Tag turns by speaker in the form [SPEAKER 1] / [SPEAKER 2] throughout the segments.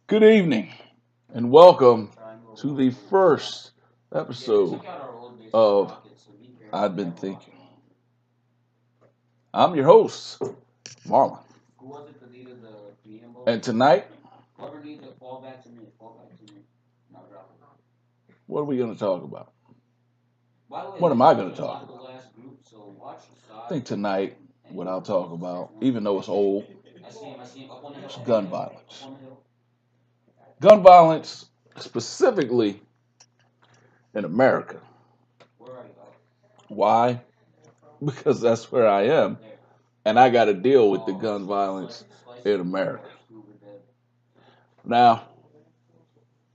[SPEAKER 1] Good evening, and welcome to the first episode of I've Been Thinking. I'm your host, Marlon, and tonight, what are we going to talk about? What am I going to talk about? I think tonight, what I'll talk about, even though it's old, is gun violence. Gun violence, specifically in America. Why? Because that's where I am. And I got to deal with the gun violence in America. Now,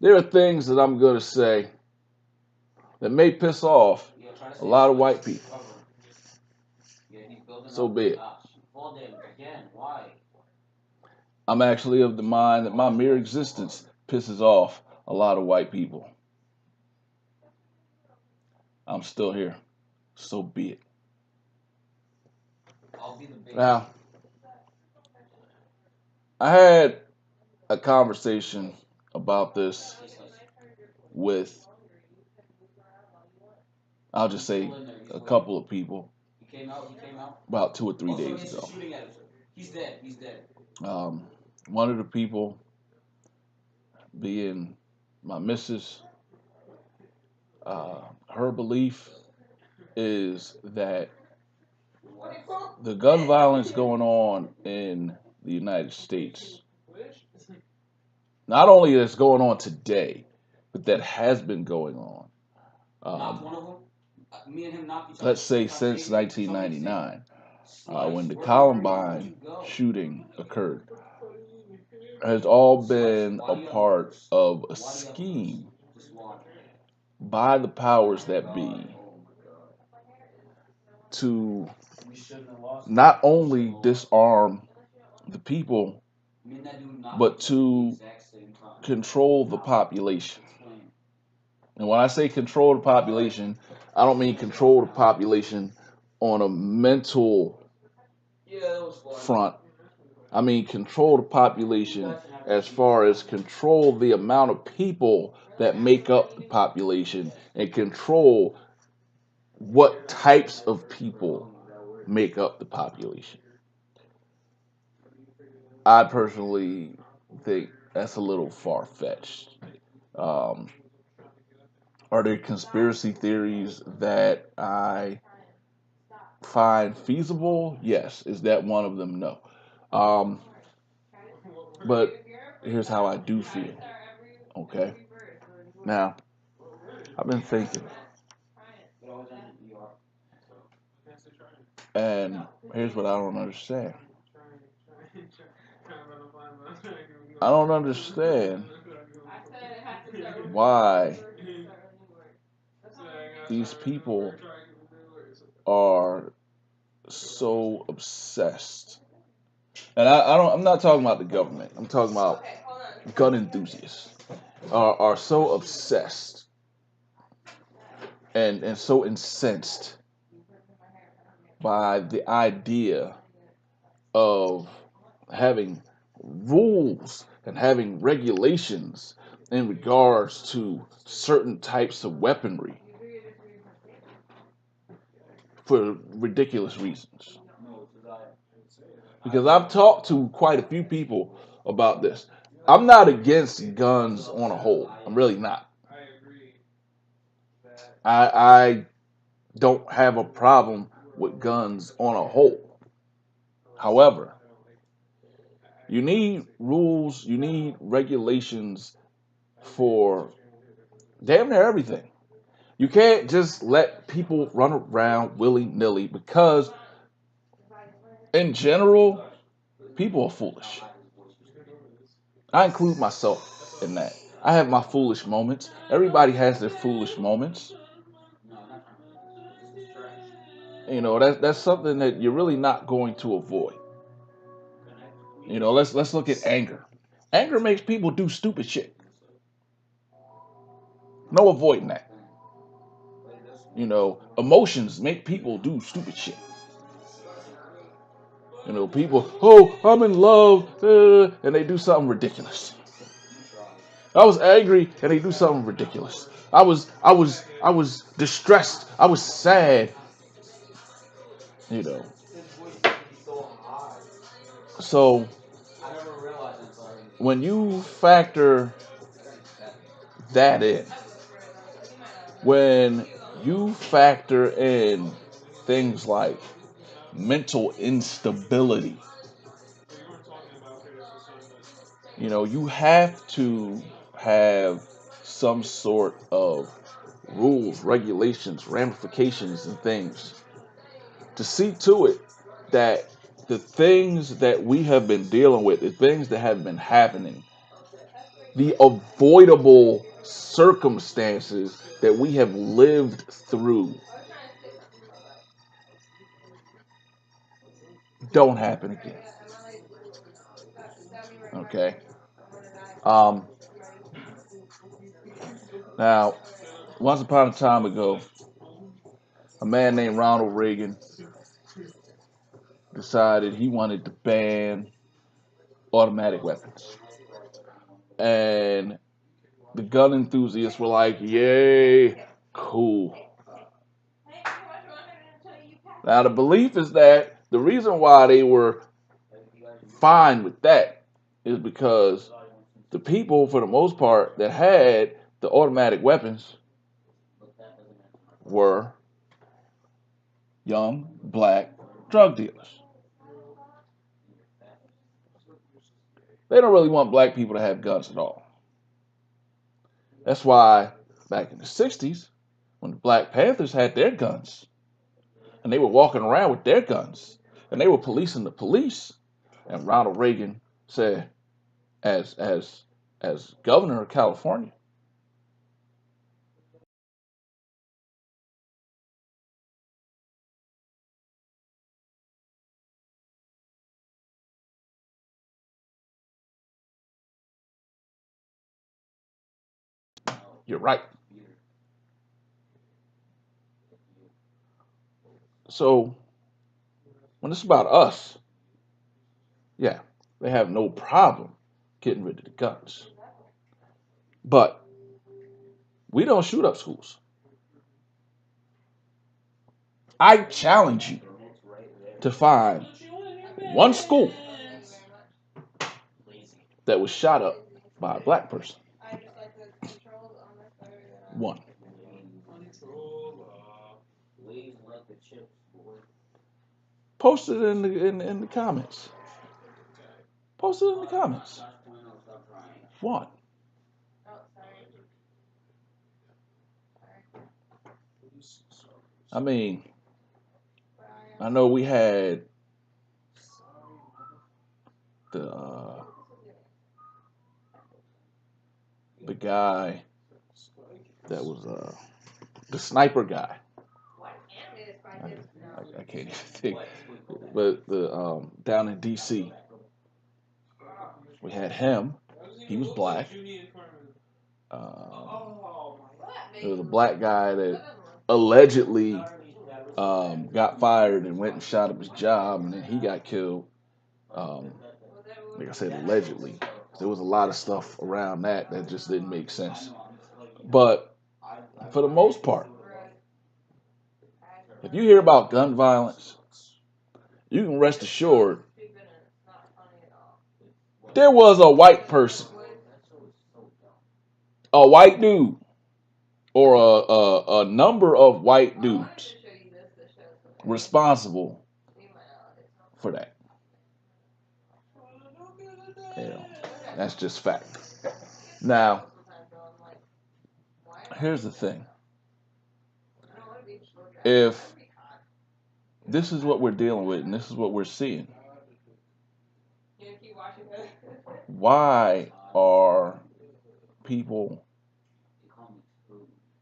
[SPEAKER 1] there are things that I'm going to say that may piss off a lot of white people. So be it. I'm actually of the mind that my mere existence pisses off a lot of white people. I'm still here. So be it. Now, I had a conversation about this with, I'll just say, a couple of people about 2 or 3 days ago. Um, One of the people being my missus, her belief is that the gun violence going on in the United States, not only that's going on today, but that has been going on. Let's say since 1999, when the Columbine shooting occurred, has all been a part of a scheme by the powers that be to not only disarm the people, but to control the population. And when I say control the population, I don't mean control the population on a mental front. I mean control the population as far as control the amount of people that make up the population and control what types of people make up the population. I personally think that's a little far fetched. Um, are there conspiracy theories that I find feasible? Yes. Is that one of them? No. Um, but here's how I do feel. Okay. Now, I've been thinking, and here's what I don't understand. I don't understand why these people are so obsessed. And I'm not talking about the government. I'm talking about gun enthusiasts are so obsessed and so incensed by the idea of having rules and having regulations in regards to certain types of weaponry for ridiculous reasons. Because I've talked to quite a few people about this. I'm not against guns on a whole. I'm really not. I don't have a problem with guns on a whole. However, you need rules, you need regulations for damn near everything. You can't just let people run around willy nilly because, in general, people are foolish. I include myself in that. I have my foolish moments. Everybody has their foolish moments. That's something that you're really not going to avoid. Let's look at anger. Anger makes people do stupid shit. No avoiding that. Emotions make people do stupid shit. People, oh, I'm in love, and they do something ridiculous. I was angry and they do something ridiculous. I was distressed. I was sad, you know. So when you factor that in, when you factor in things like mental instability, you have to have some sort of rules, regulations, ramifications, and things to see to it that the things that we have been dealing with, the things that have been happening, the avoidable circumstances that we have lived through don't happen again. Okay. Um, Now, once upon a time ago, a man named Ronald Reagan decided he wanted to ban automatic weapons. And the gun enthusiasts were like, yay, cool. Now, the belief is that the reason why they were fine with that is because the people, for the most part, that had the automatic weapons were young black drug dealers. They don't really want black people to have guns at all. That's why back in the 60s, when the Black Panthers had their guns, and they were walking around with their guns, and they were policing the police, and Ronald Reagan said, as governor of California, you're right. So when it's about us, yeah, they have no problem getting rid of the guns. But we don't shoot up schools. I challenge you to find one school that was shot up by a black person. One. Post it in the comments. Post it in the comments. One. I mean, I know we had the the guy that was the sniper guy. I can't even think, but the down in D.C. we had him. He was black. There was a black guy that allegedly got fired and went and shot up his job, and then he got killed. Um, like I said, allegedly. There was a lot of stuff around that just didn't make sense. But for the most part, if you hear about gun violence, you can rest assured there was a white person, a white dude, or a number of white dudes responsible for that. Yeah, that's just fact. Now, here's the thing. If this is what we're dealing with and this is what we're seeing, why are people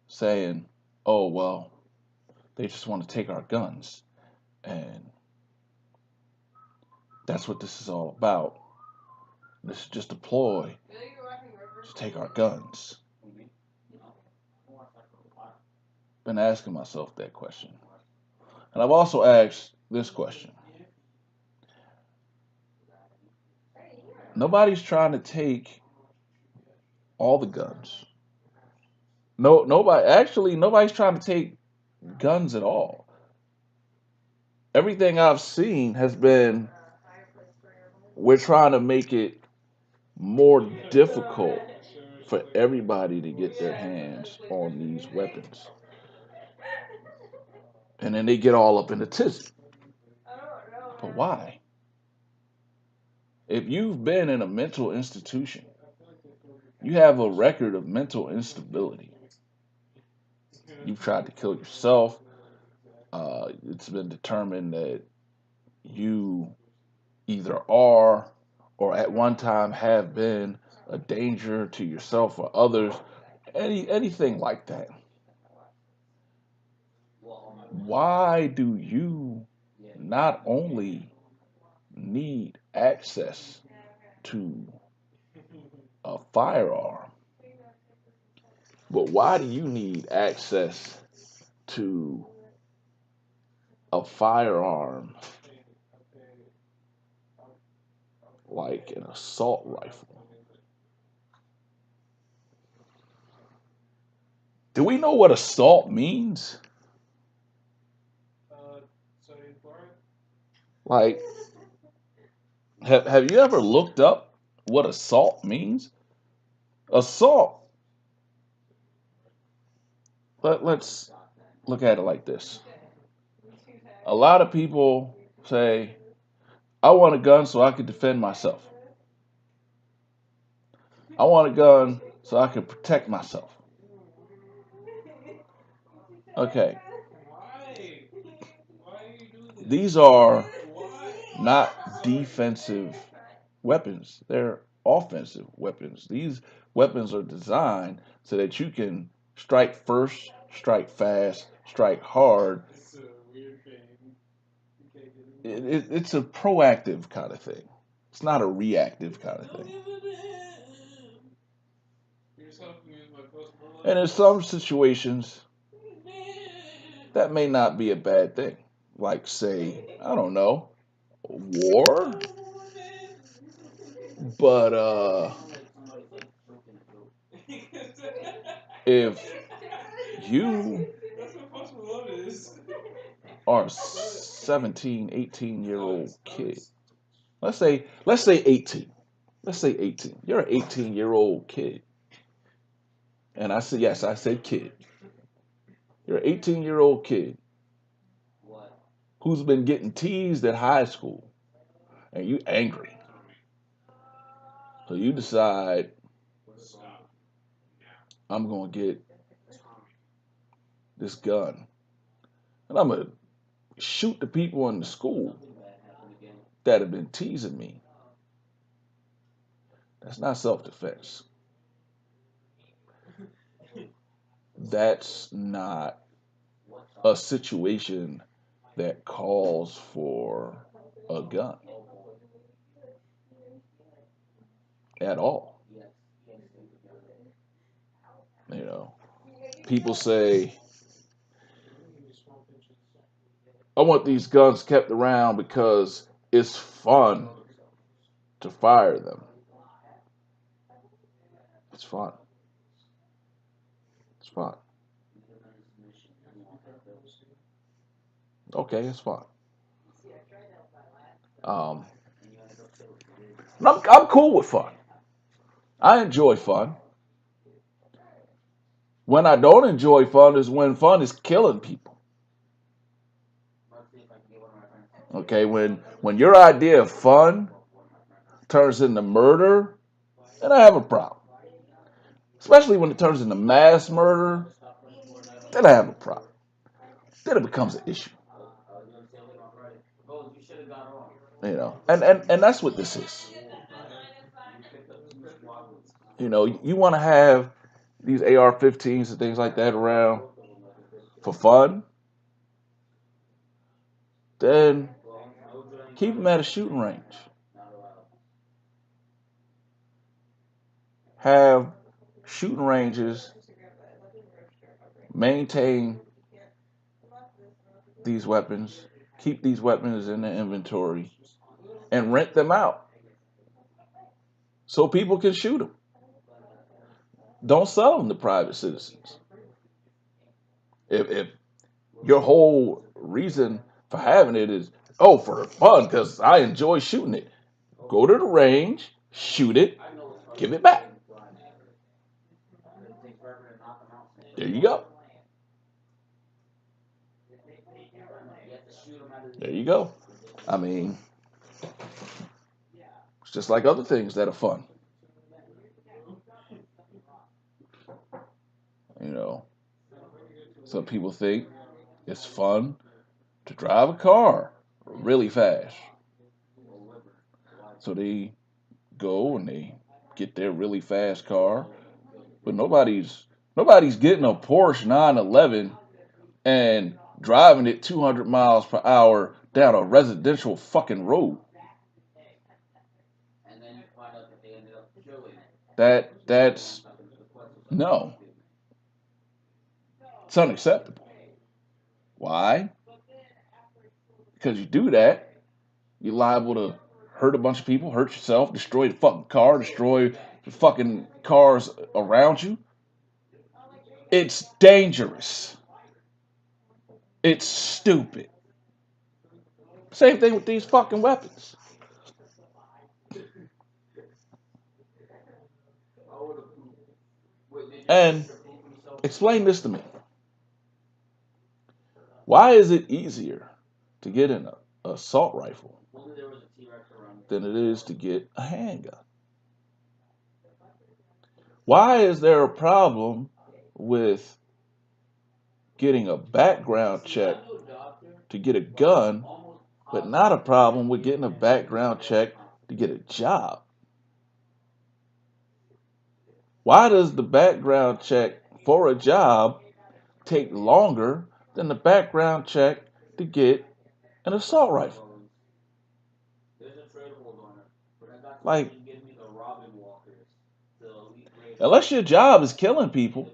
[SPEAKER 1] saying, oh, well, they just want to take our guns? And that's what this is all about. This is just a ploy to take our guns. Been asking myself that question. And I've also asked this question. Nobody's trying to take All the guns. No, nobody. Actually, nobody's trying to take guns at all. Everything I've seen has been we're trying to make it more difficult for everybody to get their hands on these weapons. And then they get all up in the tizzy. But why? If you've been in a mental institution, you have a record of mental instability. You've tried to kill yourself. It's been determined that you either are or at one time have been a danger to yourself or others, anything like that. Why do you not only need access to a firearm, but why do you need access to a firearm like an assault rifle? Do we know what assault means? Like, have you ever looked up what assault means? Assault, let's look at it like this. A lot of people say, I want a gun so I can defend myself. I want a gun so I can protect myself. Okay, these are not defensive weapons, they're offensive weapons. These weapons are designed so that you can strike first, strike fast, strike hard. It's a proactive kind of thing. It's not a reactive kind of thing. And in some situations, that may not be a bad thing. Like, say, I don't know, war. But if you are a 17, 18-year-old kid, let's say 18. Let's say 18. You're an 18-year-old kid. And I said, yes, I said kid. You're an 18-year-old kid who's been getting teased at high school, and you angry. So you decide, I'm going to get this gun, and I'm going to shoot the people in the school that have been teasing me. That's not self-defense. That's not a situation that calls for a gun at all. You know, people say, I want these guns kept around because it's fun to fire them. It's fun. It's fun. Okay, it's fun. Um, I'm cool with fun. I enjoy fun. When I don't enjoy fun is when fun is killing people. Okay, when your idea of fun turns into murder, then I have a problem. Especially when it turns into mass murder, then I have a problem. Then it becomes an issue. You know, and that's what this is. You know, you want to have these AR-15s and things like that around for fun, then keep them at a shooting range. Have shooting ranges maintain these weapons, keep these weapons in the inventory, and rent them out so people can shoot them. don't sell them to private citizens. If your whole reason for having it is, oh, for fun, because I enjoy shooting it, go to the range, shoot it, give it back. There you go. There you go. I mean, it's just like other things that are fun. You know, some people think it's fun to drive a car really fast. So they go and they get their really fast car, but nobody's getting a Porsche 911 and driving it 200 miles per hour down a residential fucking road. That's no, it's unacceptable. Why? Because you do that, you're liable to hurt a bunch of people, hurt yourself, destroy the fucking car, destroy the fucking cars around you. It's dangerous. It's stupid. Same thing with these fucking weapons. And explain this to me. Why is it easier to get an assault rifle than it is to get a handgun? Why is there a problem with getting a background check to get a gun, but not a problem with getting a background check to get a job? Why does the background check for a job take longer than the background check to get an assault rifle? Like, unless your job is killing people,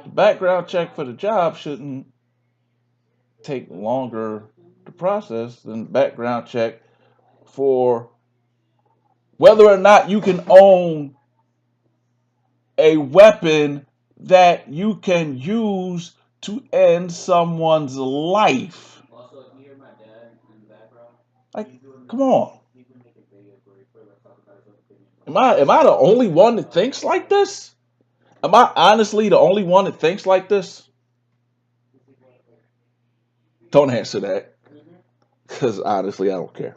[SPEAKER 1] the background check for the job shouldn't take longer to process than the background check for whether or not you can own a weapon that you can use to end someone's life. Like, come on. Am I the only one that thinks like this? Am I honestly the only one that thinks like this? Don't answer that, because honestly, I don't care.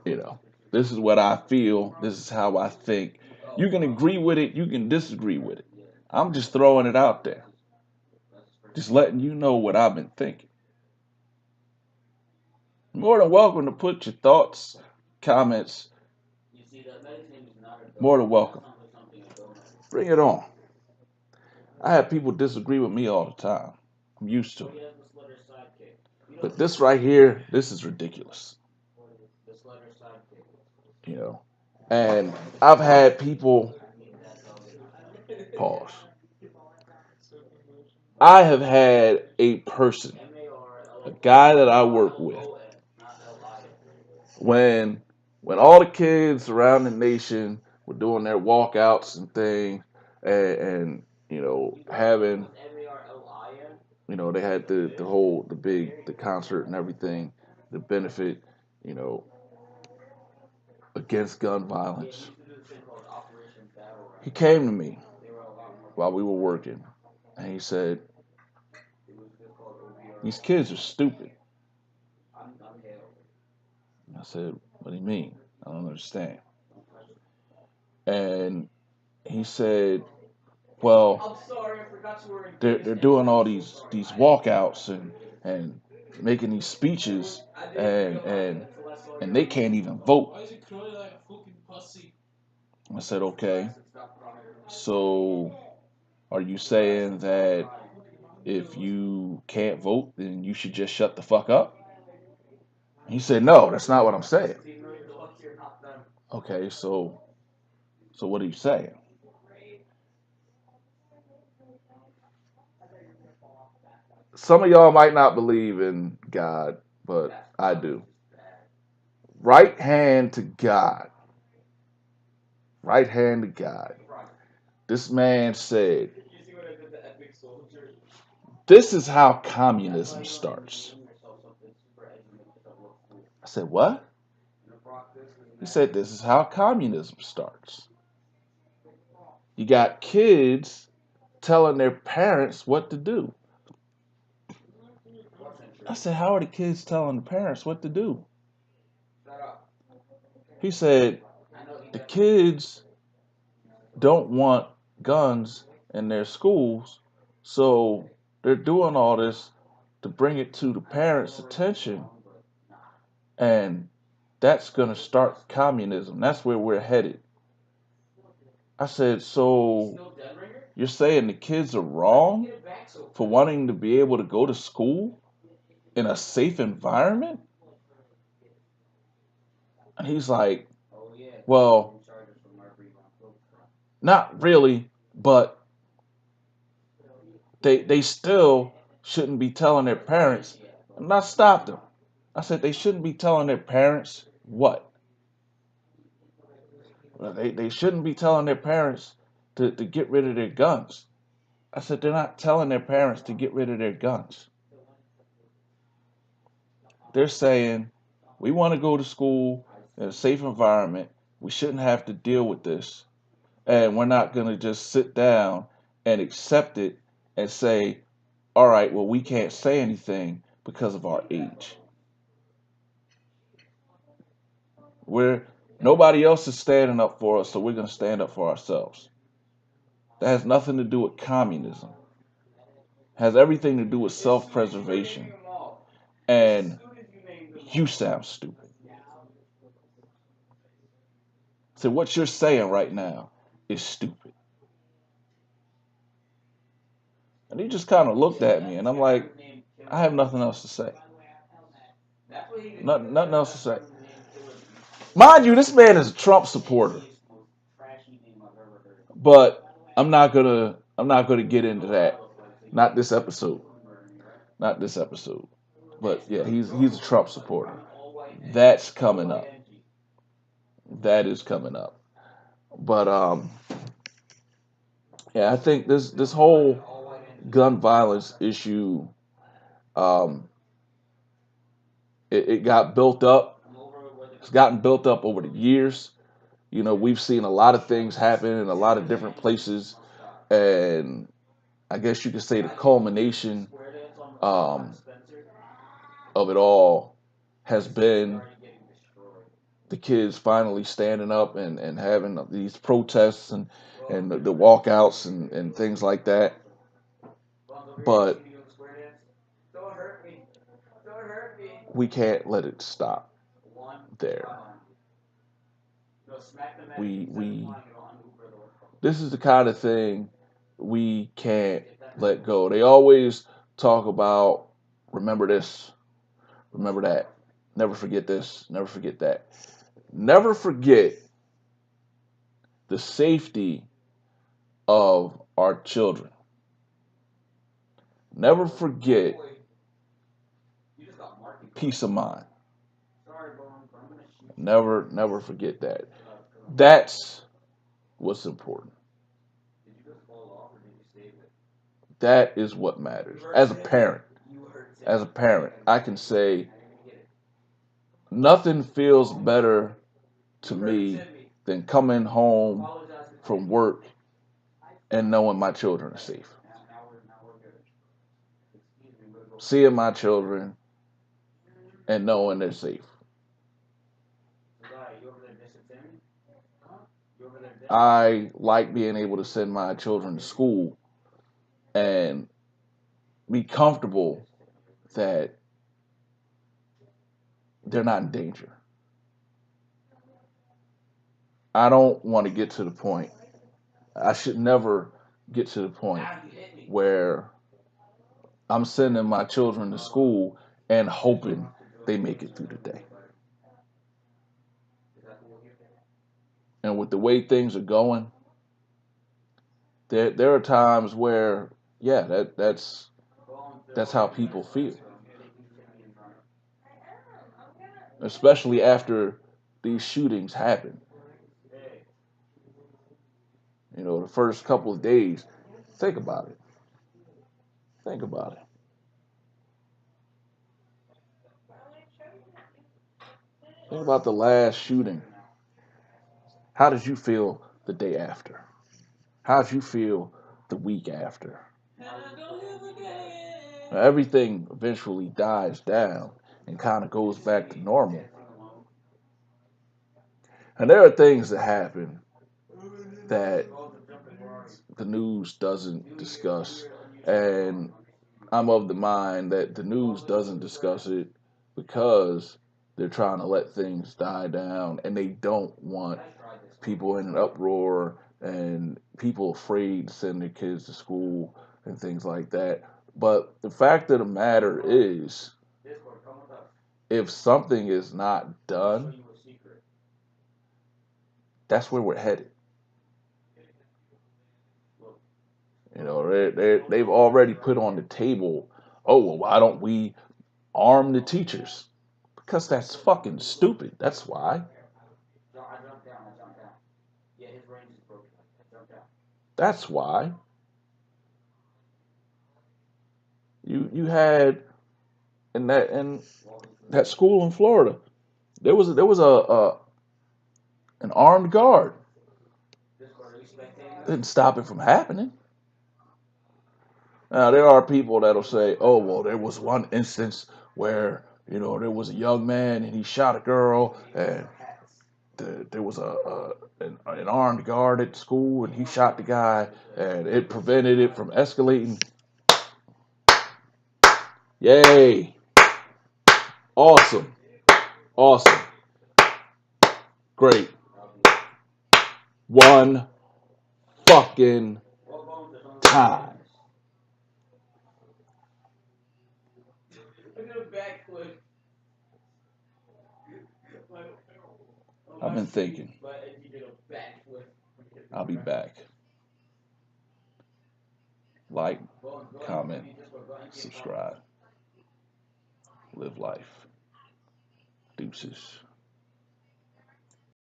[SPEAKER 1] You know, this is what I feel. This is how I think. You can agree with it. You can disagree with it. I'm just throwing it out there. Just letting you know what I've been thinking. More than welcome to put your thoughts, comments. More than welcome. Bring it on. I have people disagree with me all the time. I'm used to it. But this right here, this is ridiculous. You know. And I've had people pause. I have had a person, a guy that I work with, when all the kids around the nation were doing their walkouts and things, and you know having, you know, they had the whole the concert and everything, the benefit, you know, against gun violence. He came to me while we were working, and he said, "These kids are stupid." I said, "What do you mean? I don't understand." And he said, "Well, they're doing all these walkouts and making these speeches, and they can't even vote." I said, "Okay, so are you saying that if you can't vote, then you should just shut the fuck up?" He said, "No, that's not what I'm saying." Okay, so what are you saying? Some of y'all might not believe in God, but I do. Right hand to God. Right hand to God. This man said, this is how communism starts. I said, what? He said, this is how communism starts. You got kids telling their parents what to do. I said, how are the kids telling the parents what to do? He said, the kids don't want guns in their schools, so they're doing all this to bring it to the parents' attention, and that's going to start communism. That's where we're headed. I said, so you're saying the kids are wrong for wanting to be able to go to school in a safe environment? And he's like, well, not really, but they still shouldn't be telling their parents. And I stopped them. I said they shouldn't be telling their parents what? Well, they shouldn't be telling their parents to get rid of their guns. I said they're not telling their parents to get rid of their guns. They're saying we want to go to school in a safe environment. We shouldn't have to deal with this. And we're not going to just sit down and accept it and say, all right, well, we can't say anything because of our age. We're Nobody else is standing up for us, so we're going to stand up for ourselves. That has nothing to do with communism. It has everything to do with self-preservation. And you sound stupid. So what you're saying right now is stupid. And he just kind of looked at me, and I'm like, I have nothing else to say. Nothing else to say. Mind you, this man is a Trump supporter, but I'm not gonna get into that. Not this episode. Not this episode. But yeah, he's a Trump supporter. That's coming up. That is coming up. But yeah, I think this whole gun violence issue, um, it got built up. It's gotten built up over the years. You know, we've seen a lot of things happen in a lot of different places, and I guess you could say the culmination um, of it all has been the kids finally standing up and having these protests and the walkouts and things like that. But we can't let it stop there. We This is the kind of thing we can't let go. They always talk about remember this, remember that, never forget this, never forget that. Never forget the safety of our children. Never forget peace of mind. Never forget that. That's what's important. That is what matters. As a parent, I can say nothing feels better to me than coming home from work and knowing my children are safe. Seeing my children and knowing they're safe. I like being able to send my children to school and be comfortable that they're not in danger. I don't want to get to the point, I should never get to the point where I'm sending my children to school and hoping they make it through the day. And with the way things are going, there are times where, yeah, that's how people feel. especially after these shootings happen. You know, the first couple of days. Think about it. Think about it. Think about the last shooting. How did you feel the day after? How did you feel the week after? Everything eventually dies down and kind of goes back to normal. And there are things that happen that the news doesn't discuss. And I'm of the mind that the news doesn't discuss it because they're trying to let things die down and they don't want people in an uproar and people afraid to send their kids to school and things like that. But the fact of the matter is, if something is not done, that's where we're headed. You know, they've already put on the table, oh, well, why don't we arm the teachers? Because that's fucking stupid. That's why. That's why. You had in that school in Florida, there was a an armed guard. Didn't stop it from happening. Now there are people that'll say, "Oh well, there was one instance where there was a young man and he shot a girl, and there was an armed guard at school and he shot the guy, and it prevented it from escalating." Yay! Awesome! Awesome! Great! One fucking time. I've been thinking. I'll be back. Like, comment, subscribe, live life. Deuces.